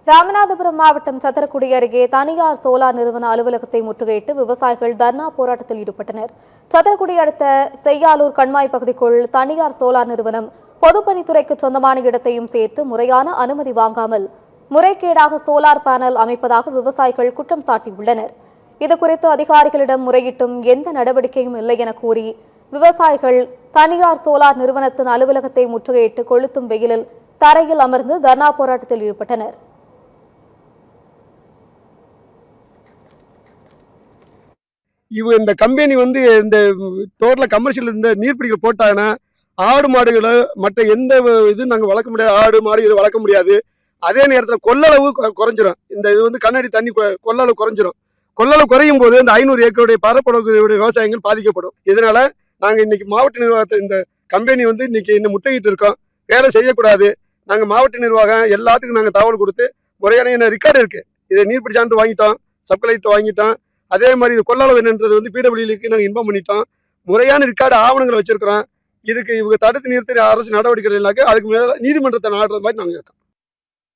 ராமநாதபுரம் மாவட்டம் சத்திரக்குடி அருகே தனியார் சோலார் நிறுவன அலுவலகத்தை முற்றுகையிட்டு விவசாயிகள் தர்ணா போராட்டத்தில் ஈடுபட்டனர். சத்திரக்குடி அடுத்த செய்யாலூர் கண்மாய் பகுதிக்குள் தனியார் சோலார் நிறுவனம் பொதுப்பணித்துறைக்கு சொந்தமான இடத்தையும் சேர்த்து முறையான அனுமதி வாங்காமல் முறைகேடாக சோலார் பேனல் அமைப்பதாக விவசாயிகள் குற்றம் சாட்டியுள்ளனர். இதுகுறித்து அதிகாரிகளிடம் முறையிட்டும் எந்த நடவடிக்கையும் இல்லை என கூறி விவசாயிகள் தனியார் சோலார் நிறுவனத்தின் அலுவலகத்தை முற்றுகையிட்டு கொளுத்தும் வெயிலில் தரையில் அமர்ந்து தர்ணா போராட்டத்தில் ஈடுபட்டனர். இந்த கம்பெனி இந்த டோட்டலா கமர்ஷியல் இந்த நீர்பிடிக்கல் போட்டாங்கன்னா ஆடு மாடுகளை மற்ற எந்த இது நாங்கள் வளர்க்க முடியாது. ஆடு மாடு இது வளர்க்க முடியாது. அதே நேரத்தில் கொள்ளளவு குறைஞ்சிரும். இது கண்ணாடி தண்ணி கொள்ளளவு குறைஞ்சிரும். கொள்ளளவு குறையும் போது இந்த 500 ஏக்கருடைய பரப்பளவுடைய விவசாயங்கள் பாதிக்கப்படும். இதனால நாங்கள் இன்னைக்கு மாவட்ட நிர்வாகத்தை இந்த கம்பெனி இன்னைக்கு இன்னும் முட்டையிட்டு இருக்கோம். வேலை செய்யக்கூடாது. நாங்கள் மாவட்ட நிர்வாகம் எல்லாத்துக்கும் நாங்கள் தகவல் கொடுத்து முறையான ரெக்கார்டு இருக்கு. இதை நீர்பிடி சான்று வாங்கிட்டோம், சப்கலெக்டர் வாங்கிட்டோம். அதே மாதிரி இது கொள்ளளவு என்னன்றது பிடபிள்யூக்கு நாங்கள் இன்ஃபார்ம் பண்ணிட்டோம். முறையான ரெக்கார்டு ஆவணங்களை வச்சிருக்கிறோம். இதுக்கு இவங்க தடுத்து நிறுத்தி அரசு நடவடிக்கை இல்லாக்க அதுக்கு மேல நீதிமன்றத்தை நாடுற மாதிரி நாங்கள் இருக்கோம்.